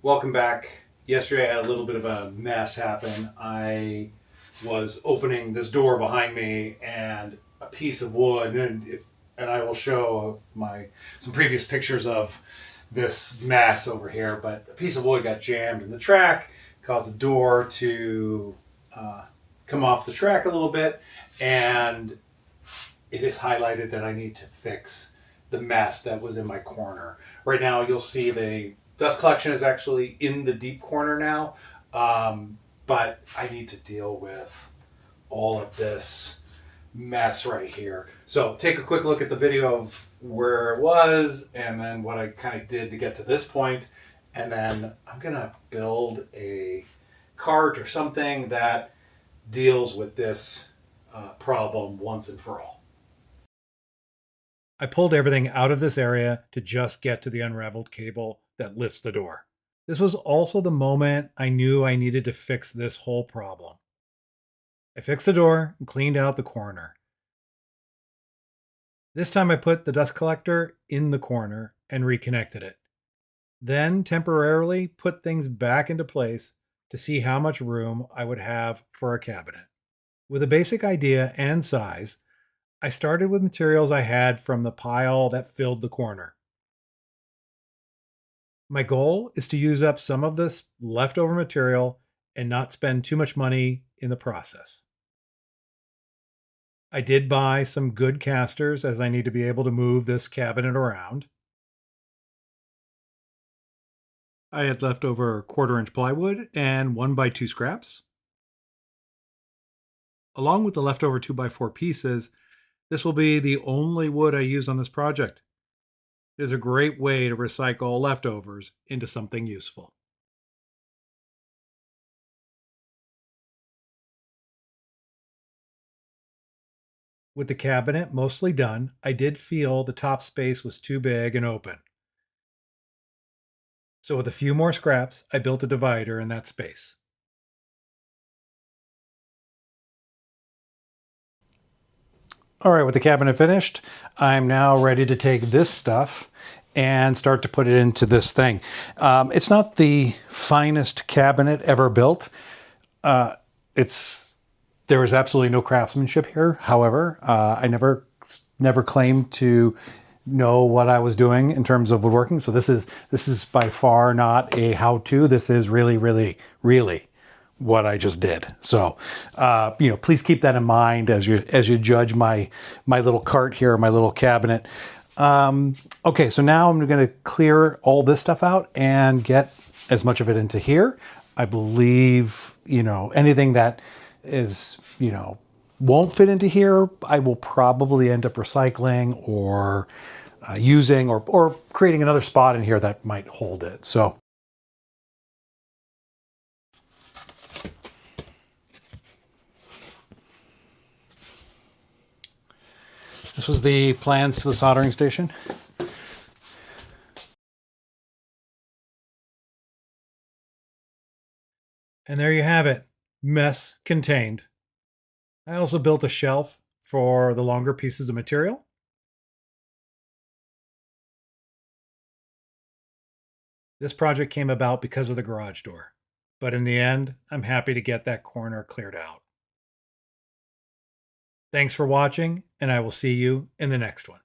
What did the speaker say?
Welcome back. Yesterday I had a little bit of a mess happen. I was opening this door behind me and a piece of wood, and I will show some previous pictures of this mess over here, but a piece of wood got jammed in the track, caused the door to come off the track a little bit, and it is highlighted that I need to fix the mess that was in my corner. Right now you'll see the dust collection is actually in the deep corner now, but I need to deal with all of this mess right here. So take a quick look at the video of where it was and then what I kind of did to get to this point, and then I'm gonna build a cart or something that deals with this problem once and for all. I pulled everything out of this area to just get to the unraveled cable that lifts the door. This was also the moment I knew I needed to fix this whole problem. I fixed the door and cleaned out the corner. This time I put the dust collector in the corner and reconnected it. Then temporarily put things back into place to see how much room I would have for a cabinet. With a basic idea and size, I started with materials I had from the pile that filled the corner. My goal is to use up some of this leftover material and not spend too much money in the process. I did buy some good casters as I need to be able to move this cabinet around. I had leftover 1/4-inch plywood and 1x2 scraps. Along with the leftover 2x4 pieces, this will be the only wood I use on this project. It is a great way to recycle leftovers into something useful. With the cabinet mostly done, I did feel the top space was too big and open. So with a few more scraps, I built a divider in that space. All right, with the cabinet finished, I'm now ready to take this stuff and start to put it into this thing. It's not the finest cabinet ever built. There is absolutely no craftsmanship here. However, I never claimed to know what I was doing in terms of woodworking. So this is by far not a how-to. This is really what I just did. So, please keep that in mind as you judge my little cart here, my little cabinet. Okay, so now I'm going to clear all this stuff out and get as much of it into here. I believe, anything that is, won't fit into here, I will probably end up recycling or using or creating another spot in here that might hold it. So. This was the plans to the soldering station. And there you have it, mess contained. I also built a shelf for the longer pieces of material. This project came about because of the garage door, but in the end, I'm happy to get that corner cleared out. Thanks for watching, and I will see you in the next one.